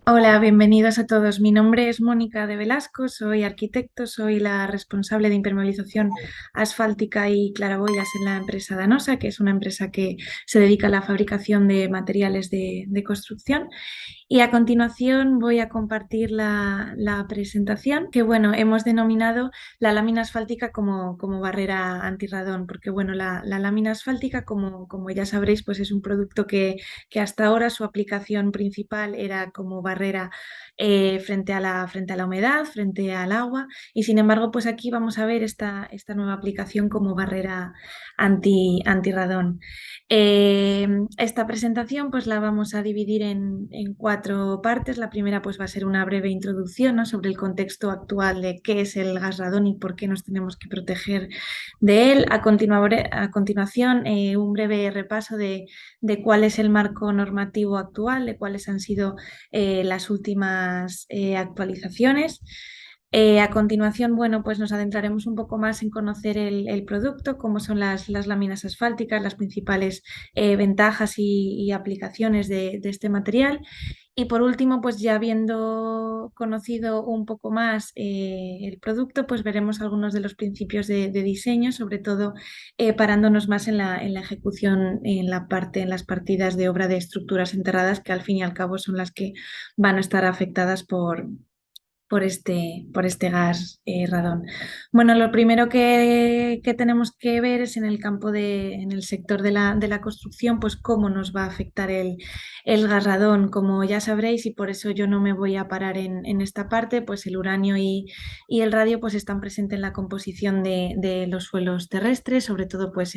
Hola, bienvenidos a todos. Mi nombre es Mónica de Velasco, soy arquitecto, soy la responsable de impermeabilización asfáltica y claraboyas en la empresa Danosa, que es una empresa que se dedica a la fabricación de materiales de construcción. Y a continuación voy a compartir la presentación que, bueno, hemos denominado la lámina asfáltica como barrera antirradón, porque, bueno, la lámina asfáltica, como ya sabréis, pues es un producto que hasta ahora su aplicación principal era como barrera frente a la humedad, frente al agua, y sin embargo, pues aquí vamos a ver esta nueva aplicación como barrera antirradón. Esta presentación pues la vamos a dividir en cuatro partes. La primera pues va a ser una breve introducción, ¿no?, sobre el contexto actual de qué es el gas radón y por qué nos tenemos que proteger de él. A continuación, un breve repaso de cuál es el marco normativo actual, de cuáles han sido las últimas actualizaciones. A continuación, bueno, pues nos adentraremos un poco más en conocer el producto, cómo son las láminas asfálticas, las principales ventajas y aplicaciones de este material. Y por último, pues ya habiendo conocido un poco más el producto, pues veremos algunos de los principios de diseño, sobre todo parándonos más en la ejecución, en las partidas de obra de estructuras enterradas, que al fin y al cabo son las que van a estar afectadas por este gas radón. Bueno, lo primero que tenemos que ver es en el campo en el sector de la construcción, pues cómo nos va a afectar el gas radón. Como ya sabréis, y por eso yo no me voy a parar en esta parte, pues el uranio y el radio pues están presentes en la composición de los suelos terrestres, sobre todo pues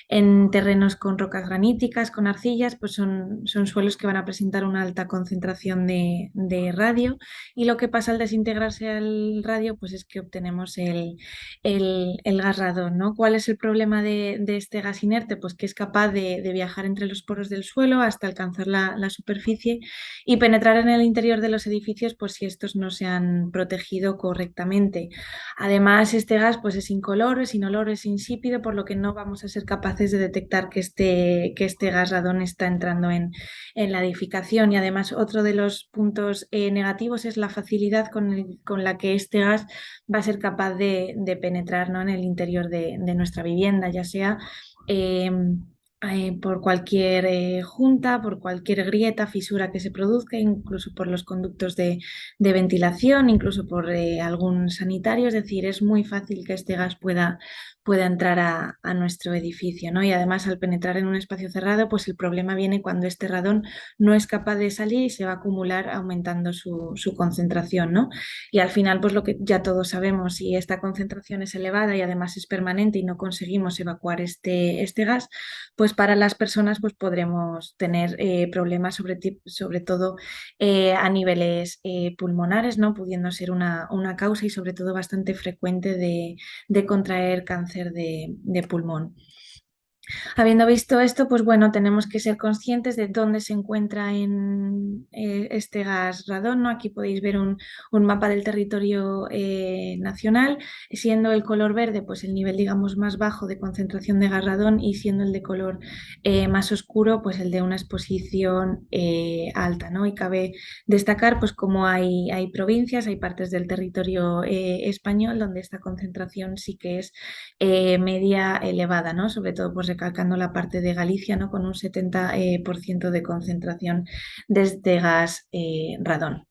en terrenos con rocas graníticas, con arcillas, pues son suelos que van a presentar una alta concentración de radio, y lo que pasa al desintegrarse al radio, pues es que obtenemos el gas radón, ¿no? ¿Cuál es el problema de este gas inerte? Pues que es capaz de viajar entre los poros del suelo hasta alcanzar la superficie y penetrar en el interior de los edificios, pues si estos no se han protegido correctamente. Además, este gas pues es incoloro, es inoloro, es insípido, por lo que no vamos a ser capaces de detectar que este gas radón está entrando en la edificación. Y además otro de los puntos negativos es la facilidad con la que este gas va a ser capaz de penetrar, ¿no?, en el interior de nuestra vivienda, ya sea eh, por cualquier junta, por cualquier grieta, fisura que se produzca, incluso por los conductos de ventilación, incluso por algún sanitario. Es decir, es muy fácil que este gas pueda entrar a nuestro edificio, ¿no? Y además, al penetrar en un espacio cerrado, pues el problema viene cuando este radón no es capaz de salir y se va a acumular aumentando su concentración, ¿no? Y al final, pues lo que ya todos sabemos, si esta concentración es elevada y además es permanente y no conseguimos evacuar este gas, pues para las personas pues podremos tener problemas sobre todo a niveles pulmonares, ¿no?, pudiendo ser una causa y sobre todo bastante frecuente de contraer cáncer de pulmón. Habiendo visto esto, pues bueno, tenemos que ser conscientes de dónde se encuentra este gas radón, ¿no? Aquí podéis ver un mapa del territorio nacional, siendo el color verde pues el nivel, digamos, más bajo de concentración de gas radón, y siendo el de color más oscuro pues el de una exposición alta, ¿no? Y cabe destacar pues como hay provincias, hay partes del territorio español donde esta concentración sí que es media elevada, ¿no? Sobre todo pues recalcando la parte de Galicia, ¿no?, con un 70% de concentración de este gas radón.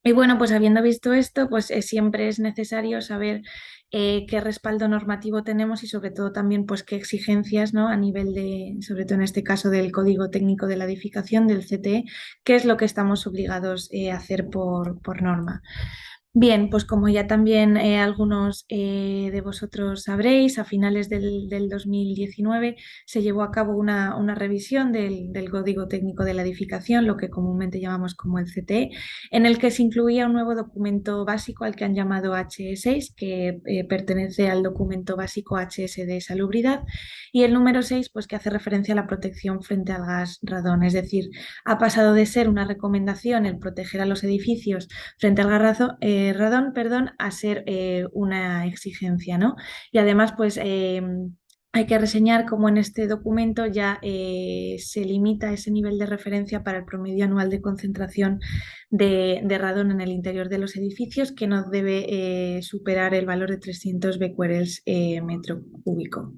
Y bueno, pues habiendo visto esto, pues siempre es necesario saber qué respaldo normativo tenemos y sobre todo también pues qué exigencias, ¿no?, a nivel sobre todo en este caso del Código Técnico de la Edificación, del CTE, qué es lo que estamos obligados a hacer por norma. Bien, pues como ya también algunos de vosotros sabréis, a finales del 2019 se llevó a cabo una revisión del Código Técnico de la Edificación, lo que comúnmente llamamos como el CTE, en el que se incluía un nuevo documento básico al que han llamado HS6, que pertenece al documento básico HS de salubridad, y el número 6, pues que hace referencia a la protección frente al gas radón. Es decir, ha pasado de ser una recomendación el proteger a los edificios frente al radón, perdón, a ser una exigencia, ¿no? Y además, pues Hay que reseñar cómo en este documento ya se limita ese nivel de referencia para el promedio anual de concentración de radón en el interior de los edificios, que no debe superar el valor de 300 becquerels metro cúbico.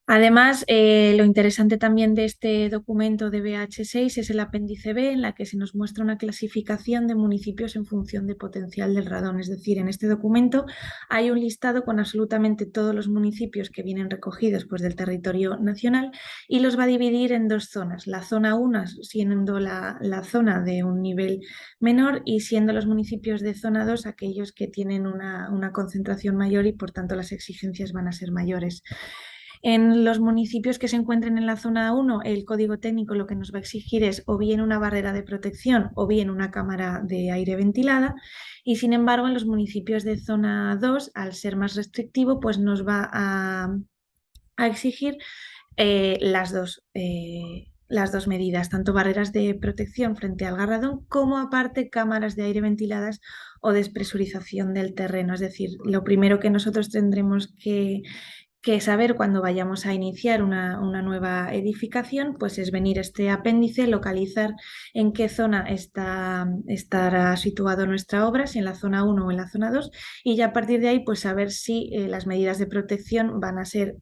Además, lo interesante también de este documento de BH6 es el apéndice B, en la que se nos muestra una clasificación de municipios en función de potencial del radón. Es decir, en este documento hay un listado con absolutamente todos los municipios que vienen recogidos, pues, del territorio nacional, y los va a dividir en dos zonas. La zona 1 siendo la zona de un nivel menor, y siendo los municipios de zona 2 aquellos que tienen una concentración mayor y por tanto las exigencias van a ser mayores. En los municipios que se encuentren en la zona 1, el código técnico lo que nos va a exigir es o bien una barrera de protección o bien una cámara de aire ventilada, y sin embargo en los municipios de zona 2, al ser más restrictivo, pues nos va a exigir las dos medidas, tanto barreras de protección frente al garradón como aparte cámaras de aire ventiladas o despresurización del terreno. Es decir, lo primero que nosotros tendremos que saber cuando vayamos a iniciar una nueva edificación, pues es venir este apéndice, localizar en qué zona estará situado nuestra obra, si en la zona 1 o en la zona 2, y ya a partir de ahí pues saber si las medidas de protección van a ser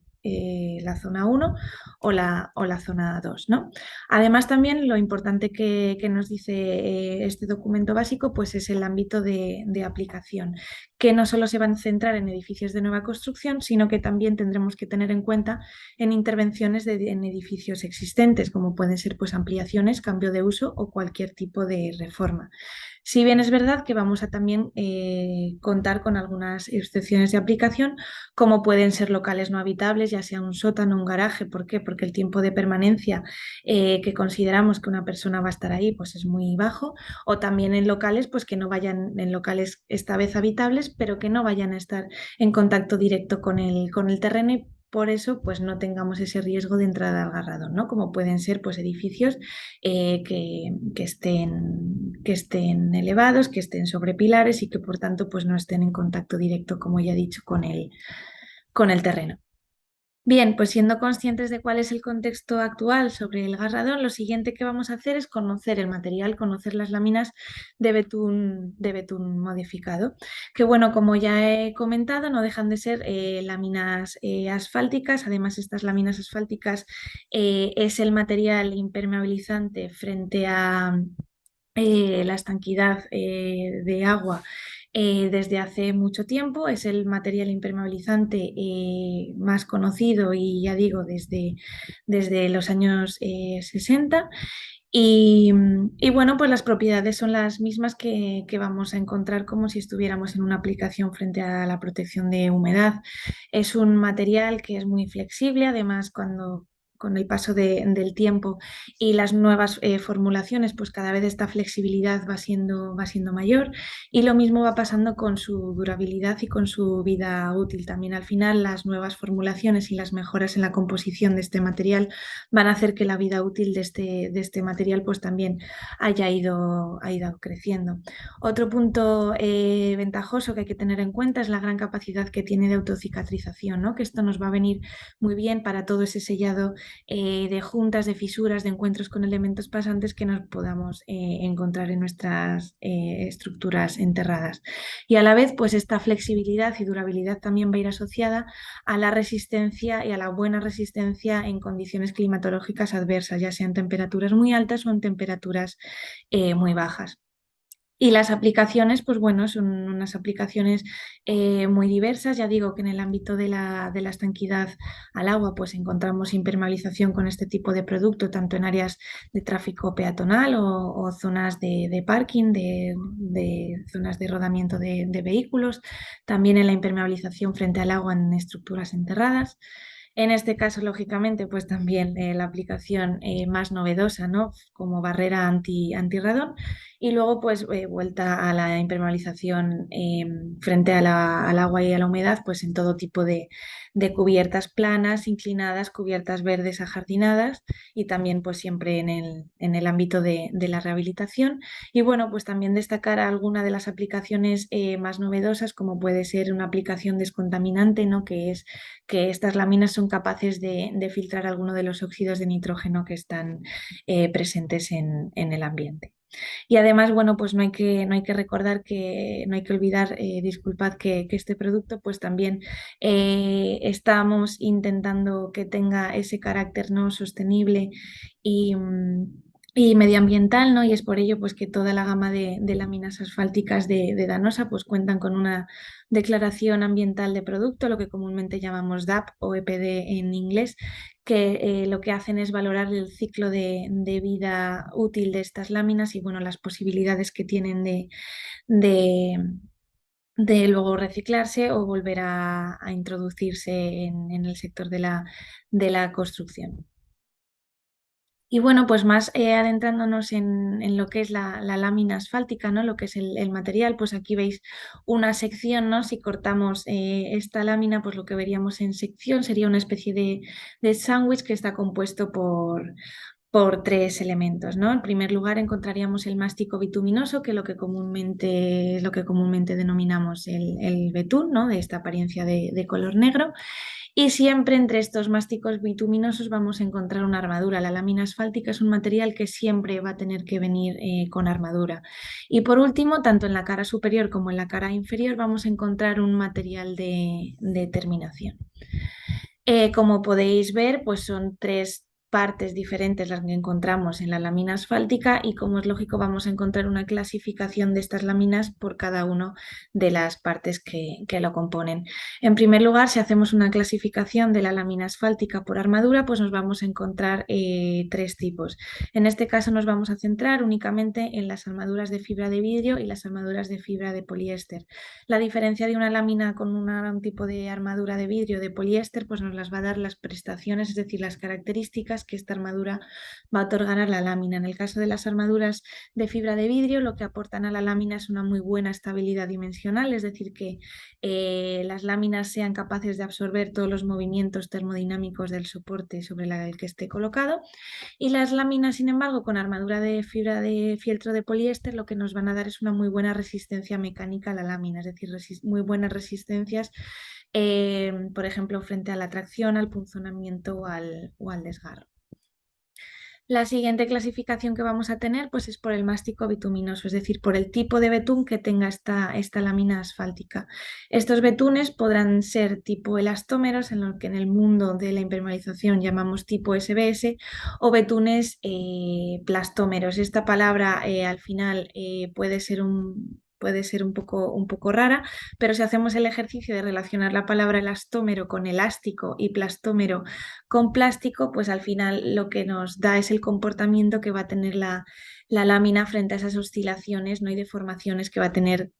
la zona 1 o la zona 2, ¿no? Además, también lo importante que nos dice este documento básico pues es el ámbito de aplicación, que no solo se van a centrar en edificios de nueva construcción, sino que también tendremos que tener en cuenta en intervenciones en edificios existentes, como pueden ser pues ampliaciones, cambio de uso o cualquier tipo de reforma. Si bien es verdad que vamos a también contar con algunas excepciones de aplicación, como pueden ser locales no habitables, ya sea un sótano o un garaje. ¿Por qué? Porque el tiempo de permanencia que consideramos que una persona va a estar ahí pues es muy bajo, o también en locales pues que no vayan, en locales esta vez habitables, pero que no vayan a estar en contacto directo con el terreno, y por eso pues no tengamos ese riesgo de entrada al garradón, ¿no? Como pueden ser pues edificios que estén elevados, que estén sobre pilares y que por tanto pues no estén en contacto directo, como ya he dicho, con el terreno. Bien, pues siendo conscientes de cuál es el contexto actual sobre el garradón, lo siguiente que vamos a hacer es conocer el material, conocer las láminas de betún modificado, que bueno, como ya he comentado, no dejan de ser láminas asfálticas. Además, estas láminas asfálticas es el material impermeabilizante frente a la estanquidad de agua desde hace mucho tiempo. Es el material impermeabilizante más conocido, y ya digo, desde los años 60. Y bueno, pues las propiedades son las mismas que vamos a encontrar como si estuviéramos en una aplicación frente a la protección de humedad. Es un material que es muy flexible. Además, con el paso del tiempo y las nuevas formulaciones, pues cada vez esta flexibilidad va siendo mayor, y lo mismo va pasando con su durabilidad y con su vida útil. También al final las nuevas formulaciones y las mejoras en la composición de este material van a hacer que la vida útil de este material pues también ha ido creciendo. Otro punto ventajoso que hay que tener en cuenta es la gran capacidad que tiene de autocicatrización, ¿no? Que esto nos va a venir muy bien para todo ese sellado de juntas, de fisuras, de encuentros con elementos pasantes que nos podamos encontrar en nuestras estructuras enterradas. Y a la vez, pues esta flexibilidad y durabilidad también va a ir asociada a la resistencia y a la buena resistencia en condiciones climatológicas adversas, ya sean temperaturas muy altas o en temperaturas muy bajas. Y las aplicaciones, pues bueno, son unas aplicaciones muy diversas. Ya digo que en el ámbito de la estanquidad al agua, pues encontramos impermeabilización con este tipo de producto, tanto en áreas de tráfico peatonal o zonas de parking, de zonas de rodamiento de vehículos, también en la impermeabilización frente al agua en estructuras enterradas. En este caso, lógicamente, pues también la aplicación más novedosa, ¿no? Como barrera antirradón. y luego pues vuelta a la impermeabilización frente al agua y a la humedad, pues en todo tipo de cubiertas planas, inclinadas, cubiertas verdes ajardinadas y también pues siempre en el ámbito de la rehabilitación. Y bueno, pues también destacar alguna de las aplicaciones más novedosas, como puede ser una aplicación descontaminante, ¿no? Que es que estas láminas son capaces de filtrar alguno de los óxidos de nitrógeno que están presentes en el ambiente. Y además, bueno, pues no hay que recordar que, no hay que olvidar, disculpad, que este producto pues también estamos intentando que tenga ese carácter no sostenible y, y medioambiental, ¿no? Y es por ello pues que toda la gama de láminas asfálticas de Danosa pues cuentan con una declaración ambiental de producto, lo que comúnmente llamamos DAP o EPD en inglés, que lo que hacen es valorar el ciclo de vida útil de estas láminas y bueno, las posibilidades que tienen de, de luego reciclarse o volver a introducirse en el sector de la construcción. Y bueno, pues más adentrándonos en lo que es la lámina asfáltica, ¿no? Lo que es el material, pues aquí veis una sección, ¿no? Si cortamos esta lámina, pues lo que veríamos en sección sería una especie de sándwich que está compuesto por tres elementos, ¿no? En primer lugar encontraríamos el mástico bituminoso, que es lo que comúnmente denominamos el betún, ¿no? De esta apariencia de color negro. Y siempre entre estos másticos bituminosos vamos a encontrar una armadura. La lámina asfáltica es un material que siempre va a tener que venir con armadura. Y por último, tanto en la cara superior como en la cara inferior vamos a encontrar un material de terminación. Como podéis ver, pues son tres partes diferentes las que encontramos en la lámina asfáltica y como es lógico vamos a encontrar una clasificación de estas láminas por cada una de las partes que lo componen. En primer lugar, si hacemos una clasificación de la lámina asfáltica por armadura, pues nos vamos a encontrar tres tipos. En este caso nos vamos a centrar únicamente en las armaduras de fibra de vidrio y las armaduras de fibra de poliéster. La diferencia de una lámina con un tipo de armadura de vidrio de poliéster, pues nos las va a dar las prestaciones, es decir, las características que esta armadura va a otorgar a la lámina. En el caso de las armaduras de fibra de vidrio, lo que aportan a la lámina es una muy buena estabilidad dimensional, es decir, que las láminas sean capaces de absorber todos los movimientos termodinámicos del soporte sobre el que esté colocado. Y las láminas, sin embargo, con armadura de fibra de fieltro de poliéster, lo que nos van a dar es una muy buena resistencia mecánica a la lámina, es decir, muy buenas resistencias, por ejemplo, frente a la tracción, al punzonamiento o al desgarro. La siguiente clasificación que vamos a tener pues, es por el mástico bituminoso, es decir, por el tipo de betún que tenga esta lámina asfáltica. Estos betunes podrán ser tipo elastómeros, en lo que en el mundo de la impermeabilización llamamos tipo SBS, o betunes plastómeros. Esta palabra al final puede ser un poco rara, pero si hacemos el ejercicio de relacionar la palabra elastómero con elástico y plastómero con plástico, pues al final lo que nos da es el comportamiento que va a tener la lámina frente a esas oscilaciones, ¿no? Y deformaciones que va a tener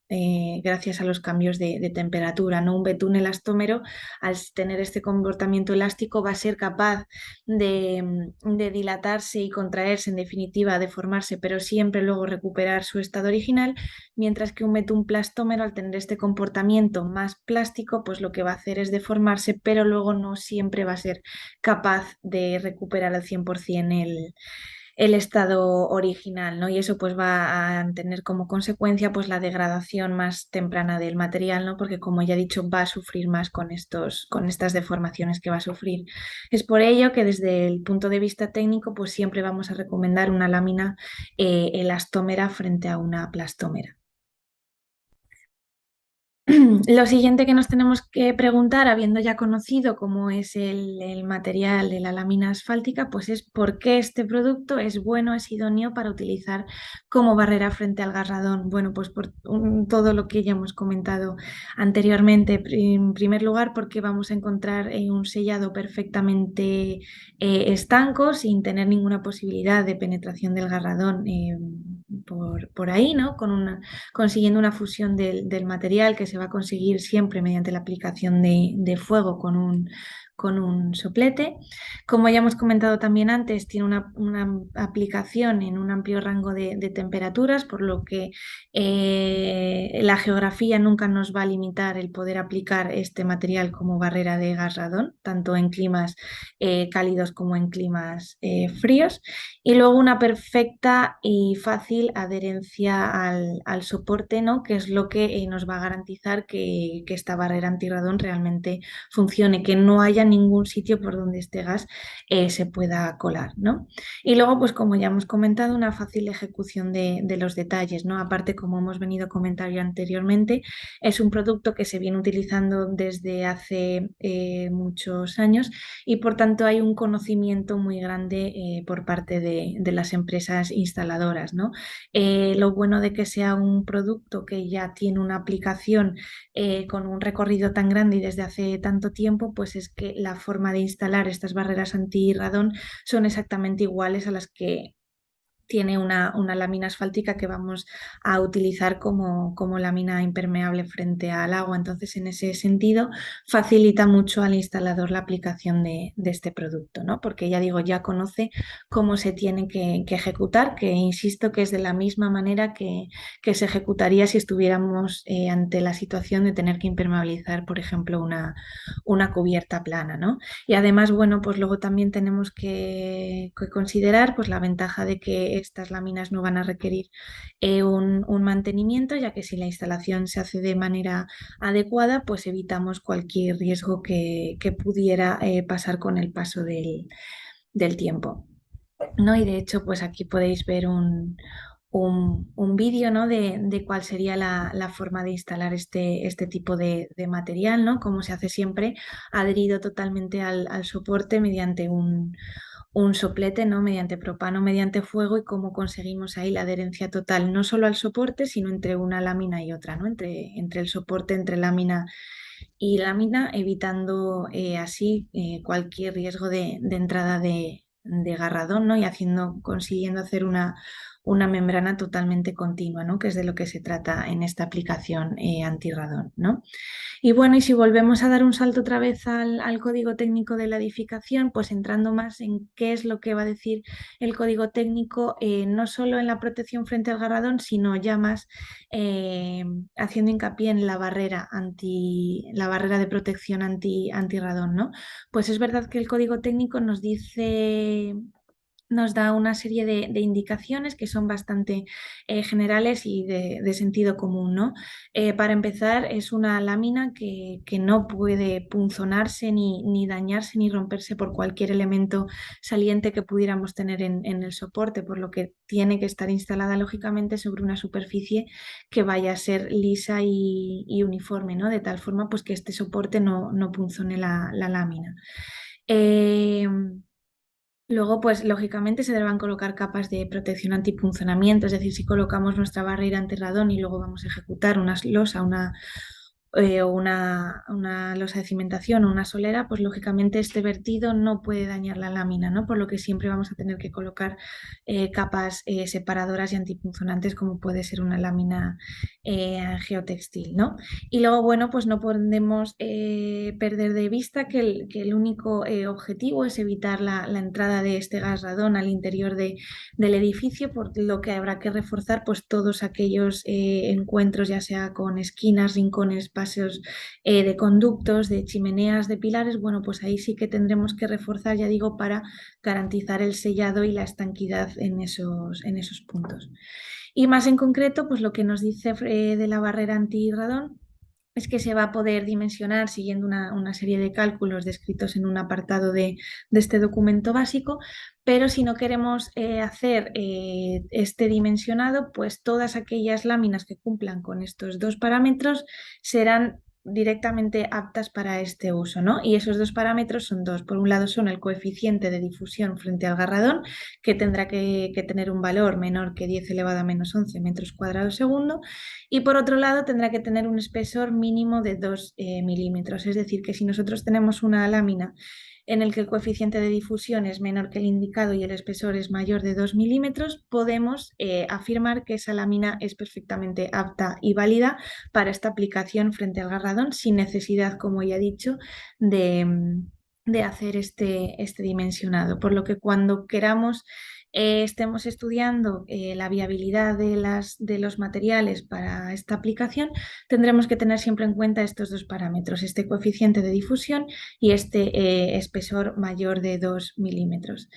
gracias a los cambios de temperatura, ¿no? Un betún elastómero, al tener este comportamiento elástico, va a ser capaz de dilatarse y contraerse, en definitiva, deformarse, pero siempre luego recuperar su estado original, mientras que un betún plastómero, al tener este comportamiento más plástico, pues lo que va a hacer es deformarse, pero luego no siempre va a ser capaz de recuperar al 100% el estado original, ¿no? Y eso pues va a tener como consecuencia pues la degradación más temprana del material, ¿no? Porque como ya he dicho va a sufrir más con estas deformaciones que va a sufrir. Es por ello que desde el punto de vista técnico pues siempre vamos a recomendar una lámina elastómera frente a una plastómera. Lo siguiente que nos tenemos que preguntar, habiendo ya conocido cómo es el material de la lámina asfáltica, pues es por qué este producto es bueno, es idóneo para utilizar como barrera frente al garradón. Bueno, pues por todo lo que ya hemos comentado anteriormente. En primer lugar, porque vamos a encontrar un sellado perfectamente estanco, sin tener ninguna posibilidad de penetración del garradón por ahí, ¿no? Consiguiendo una fusión del material que se va a conseguir siempre mediante la aplicación de fuego con un soplete. Como ya hemos comentado también antes, tiene una aplicación en un amplio rango de temperaturas, por lo que la geografía nunca nos va a limitar el poder aplicar este material como barrera de gas radón, tanto en climas cálidos como en climas fríos. Y luego una perfecta y fácil adherencia al soporte, ¿no? Que es lo que nos va a garantizar que esta barrera antirradón realmente funcione, que no haya ningún sitio por donde este gas se pueda colar, ¿no? Y luego, pues como ya hemos comentado, una fácil ejecución de los detalles, ¿no? Aparte, como hemos venido a comentar ya anteriormente, es un producto que se viene utilizando desde hace muchos años y por tanto hay un conocimiento muy grande por parte de las empresas instaladoras, ¿no? Lo bueno de que sea un producto que ya tiene una aplicación con un recorrido tan grande y desde hace tanto tiempo, pues es que la forma de instalar estas barreras antirradón son exactamente iguales a las que tiene una lámina asfáltica que vamos a utilizar como lámina impermeable frente al agua. Entonces, en ese sentido, facilita mucho al instalador la aplicación de este producto, ¿no? Porque ya digo, ya conoce cómo se tiene que ejecutar, que insisto que es de la misma manera que se ejecutaría si estuviéramos ante la situación de tener que impermeabilizar, por ejemplo, una cubierta plana, ¿no? Y además, bueno, pues luego también tenemos que considerar pues, la ventaja de que estas láminas no van a requerir un mantenimiento, ya que si la instalación se hace de manera adecuada, pues evitamos cualquier riesgo que pudiera pasar con el paso del tiempo, ¿no? Y de hecho, pues aquí podéis ver un vídeo, ¿no? de cuál sería la forma de instalar este tipo de material, ¿no? Como se hace siempre, adherido totalmente al soporte mediante un soplete, ¿no? Mediante propano, mediante fuego y cómo conseguimos ahí la adherencia total, no solo al soporte, sino entre una lámina y otra, ¿no? Entre el soporte, entre lámina y lámina, evitando así cualquier riesgo de entrada de garradón, ¿no? Y consiguiendo hacer una membrana totalmente continua, ¿no? Que es de lo que se trata en esta aplicación antirradón, ¿no? Y bueno, y si volvemos a dar un salto otra vez al código técnico de la edificación, pues entrando más en qué es lo que va a decir el código técnico, no solo en la protección frente al garradón, sino ya más eh, haciendo hincapié en la barrera de protección antirradón, ¿no? Pues es verdad que el código técnico nos da una serie de indicaciones que son bastante generales y de sentido común, ¿no? Para empezar, es una lámina que no puede punzonarse ni dañarse ni romperse por cualquier elemento saliente que pudiéramos tener en el soporte, por lo que tiene que estar instalada lógicamente sobre una superficie que vaya a ser lisa y uniforme, ¿no? De tal forma pues, que este soporte no punzone la lámina. Eh, Luego, pues lógicamente se deberán colocar capas de protección antipunzonamiento, es decir, si colocamos nuestra barrera antirradón y luego vamos a ejecutar una losa, o una losa de cimentación o una solera, pues lógicamente este vertido no puede dañar la lámina, ¿no? Por lo que siempre vamos a tener que colocar capas separadoras y antipunzonantes como puede ser una lámina geotextil, ¿no? Y luego, bueno, pues no podemos perder de vista que el único objetivo es evitar la entrada de este gas radón al interior del edificio, por lo que habrá que reforzar pues todos aquellos encuentros, ya sea con esquinas, rincones, paseos de conductos, de chimeneas, de pilares. Bueno, pues ahí sí que tendremos que reforzar, ya digo, para garantizar el sellado y la estanquidad en esos puntos. Y más en concreto, pues lo que nos dice de la barrera antirradón es que se va a poder dimensionar siguiendo una serie de cálculos descritos en un apartado de este documento básico, pero si no queremos hacer este dimensionado, pues todas aquellas láminas que cumplan con estos dos parámetros serán directamente aptas para este uso, ¿no? Y esos dos parámetros son dos. Por un lado son el coeficiente de difusión frente al garradón, que tendrá que tener un valor menor que 10 elevado a menos 11 metros cuadrados segundo, y por otro lado tendrá que tener un espesor mínimo de 2 milímetros. Es decir, que si nosotros tenemos una lámina en el que el coeficiente de difusión es menor que el indicado y el espesor es mayor de 2 milímetros, podemos afirmar que esa lámina es perfectamente apta y válida para esta aplicación frente al garradón sin necesidad, como ya he dicho, de hacer este dimensionado, por lo que cuando queramos estemos estudiando la viabilidad de los materiales para esta aplicación, tendremos que tener siempre en cuenta estos dos parámetros, este coeficiente de difusión y este espesor mayor de 2 milímetros.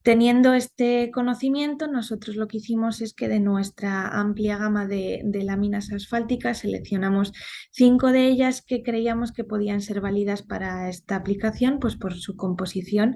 Teniendo este conocimiento, nosotros lo que hicimos es que de nuestra amplia gama de láminas asfálticas seleccionamos 5 de ellas que creíamos que podían ser válidas para esta aplicación, pues por su composición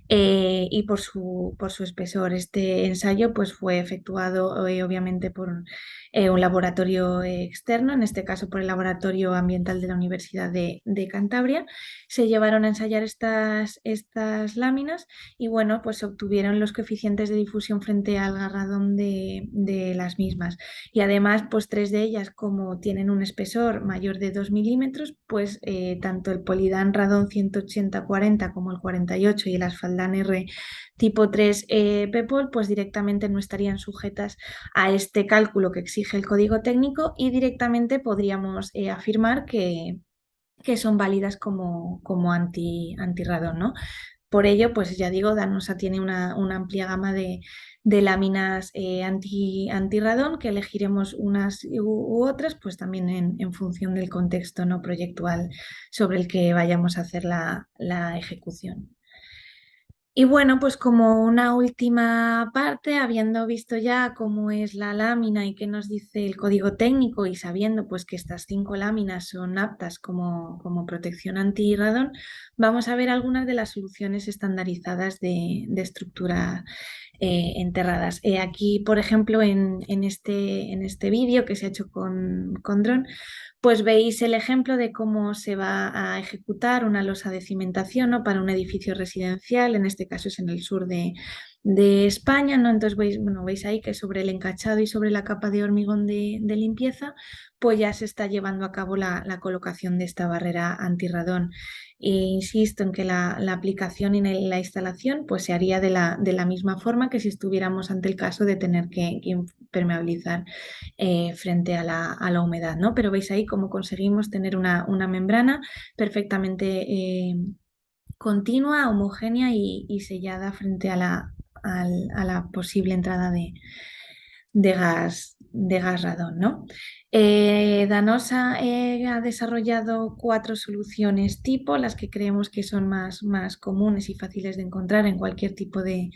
y por su espesor. Este ensayo pues, fue efectuado obviamente por un laboratorio externo, en este caso por el Laboratorio Ambiental de la Universidad de Cantabria. Se llevaron a ensayar estas láminas y bueno, pues obtuvieron los coeficientes de difusión frente al garradón de las mismas. Y además, pues 3 de ellas, como tienen un espesor mayor de 2 milímetros, pues tanto el Polidan Radon 180-40 como el 48 y el Asfaldan R tipo 3 PEPOL, pues directamente no estarían sujetas a este cálculo que exige el código técnico y directamente podríamos afirmar que son válidas como antirradón, ¿no? Por ello, pues ya digo, Danosa tiene una amplia gama de láminas antirradón que elegiremos unas u otras, pues también en función del contexto no proyectual sobre el que vayamos a hacer la ejecución. Y bueno, pues como una última parte, habiendo visto ya cómo es la lámina y qué nos dice el código técnico y sabiendo pues que estas 5 láminas son aptas como protección antirradón, vamos a ver algunas de las soluciones estandarizadas de estructura enterradas. Aquí, por ejemplo, en este vídeo que se ha hecho con dron, pues veis el ejemplo de cómo se va a ejecutar una losa de cimentación, ¿no? Para un edificio residencial, en este caso es en el sur de España, ¿no? Entonces veis, bueno, veis ahí que sobre el encachado y sobre la capa de hormigón de limpieza, pues ya se está llevando a cabo la colocación de esta barrera antirradón. E insisto en que la aplicación y la instalación pues se haría de la misma forma que si estuviéramos ante el caso de tener que impermeabilizar frente a la humedad, ¿no? Pero veis ahí cómo conseguimos tener una membrana perfectamente continua, homogénea y sellada frente a la posible entrada de gas radón, ¿no? Danosa ha desarrollado 4 soluciones tipo, las que creemos que son más comunes y fáciles de encontrar en cualquier tipo de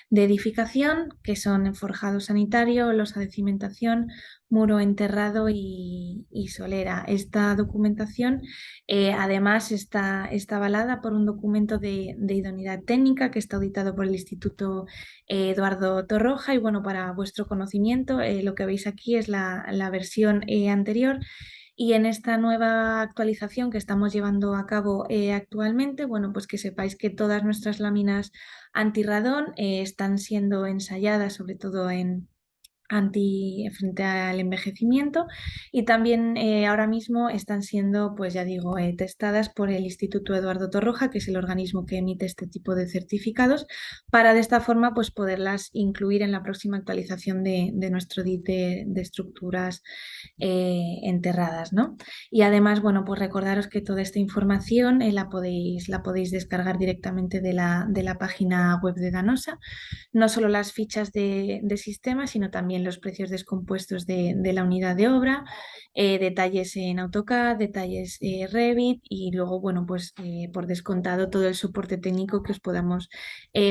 edificación, que son forjado sanitario, losa de cimentación, muro enterrado y solera. Esta documentación además está avalada por un documento de idoneidad técnica que está auditado por el Instituto Eduardo Torroja y bueno, para vuestro conocimiento, lo que veis aquí es la versión anterior. Y en esta nueva actualización que estamos llevando a cabo actualmente, bueno, pues que sepáis que todas nuestras láminas antirradón están siendo ensayadas sobre todo frente al envejecimiento y también ahora mismo están siendo, pues ya digo, testadas por el Instituto Eduardo Torroja, que es el organismo que emite este tipo de certificados, para de esta forma pues poderlas incluir en la próxima actualización de nuestro DIT de estructuras enterradas, ¿no? Y además, bueno, pues recordaros que toda esta información la podéis descargar directamente de la página web de Danosa, no solo las fichas de sistema, sino también los precios descompuestos de la unidad de obra, detalles en AutoCAD, detalles Revit y luego, bueno, pues por descontado todo el soporte técnico que os podamos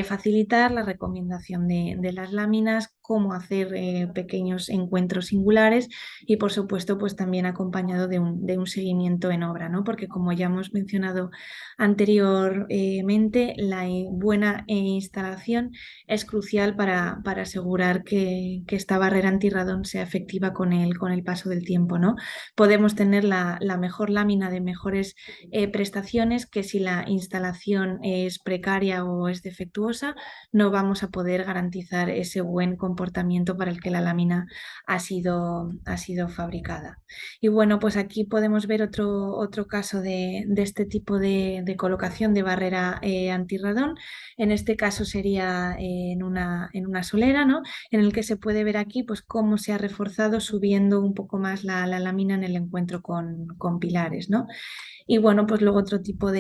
facilitar, la recomendación de las láminas, cómo hacer pequeños encuentros singulares y por supuesto pues también acompañado de un seguimiento en obra, ¿no? Porque como ya hemos mencionado anteriormente, la buena instalación es crucial para asegurar que esta barrera antirradón sea efectiva con el paso del tiempo, ¿no? Podemos tener la mejor lámina de mejores prestaciones que si la instalación es precaria o es defectuosa, no vamos a poder garantizar ese buen comportamiento para el que la lámina ha sido fabricada. Y bueno, pues aquí podemos ver otro caso de este tipo de colocación de barrera antirradón. En este caso sería en una solera, ¿no? En el que se puede ver aquí pues, cómo se ha reforzado subiendo un poco más la lámina en el encuentro con pilares, ¿no? Y bueno, pues luego otro tipo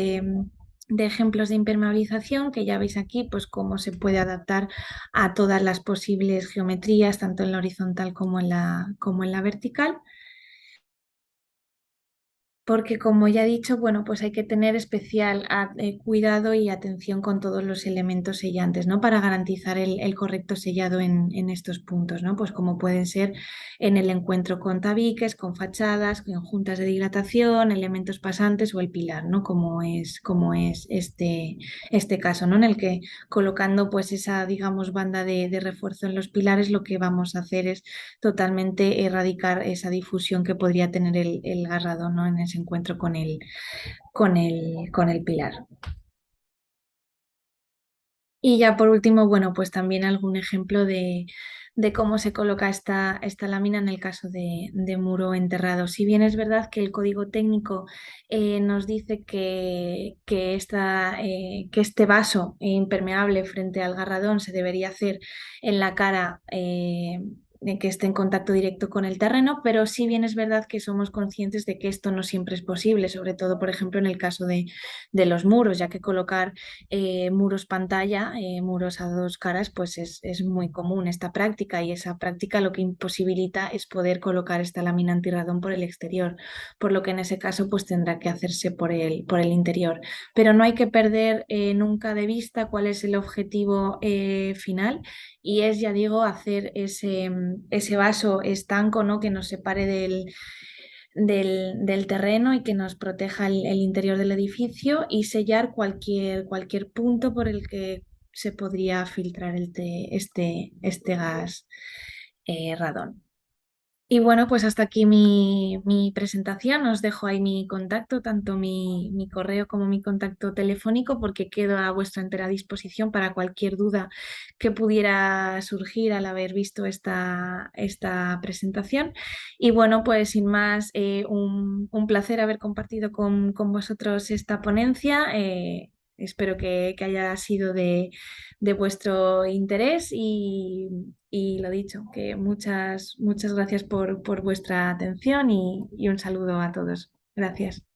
de ejemplos de impermeabilización que ya veis aquí, pues cómo se puede adaptar a todas las posibles geometrías, tanto en la horizontal como en la vertical. Porque como ya he dicho, bueno, pues hay que tener especial cuidado y atención con todos los elementos sellantes, ¿no? Para garantizar el correcto sellado en estos puntos, ¿no? Pues como pueden ser en el encuentro con tabiques, con fachadas, con juntas de dilatación, elementos pasantes o el pilar, ¿no? Como es este caso, ¿no? En el que colocando pues esa, digamos, banda de refuerzo en los pilares, lo que vamos a hacer es totalmente erradicar esa difusión que podría tener el garrado, ¿no? En ese encuentro con el pilar. Y ya por último, bueno, pues también algún ejemplo de cómo se coloca esta lámina en el caso de muro enterrado. Si bien es verdad que el código técnico nos dice que este vaso impermeable frente al garradón se debería hacer en la cara. Que esté en contacto directo con el terreno, pero sí bien es verdad que somos conscientes de que esto no siempre es posible, sobre todo, por ejemplo, en el caso de los muros, ya que colocar muros pantalla, muros a dos caras, pues es muy común esta práctica y esa práctica lo que imposibilita es poder colocar esta lámina antirradón por el exterior, por lo que en ese caso pues tendrá que hacerse por el interior. Pero no hay que perder nunca de vista cuál es el objetivo final y es, ya digo, hacer ese vaso estanco, ¿no? Que nos separe del terreno y que nos proteja el interior del edificio y sellar cualquier punto por el que se podría filtrar este gas radón. Y bueno, pues hasta aquí mi presentación. Os dejo ahí mi contacto, tanto mi correo como mi contacto telefónico, porque quedo a vuestra entera disposición para cualquier duda que pudiera surgir al haber visto esta presentación. Y bueno, pues sin más, un placer haber compartido con vosotros esta ponencia. Espero que haya sido de vuestro interés y lo dicho, que muchas gracias por vuestra atención y un saludo a todos. Gracias.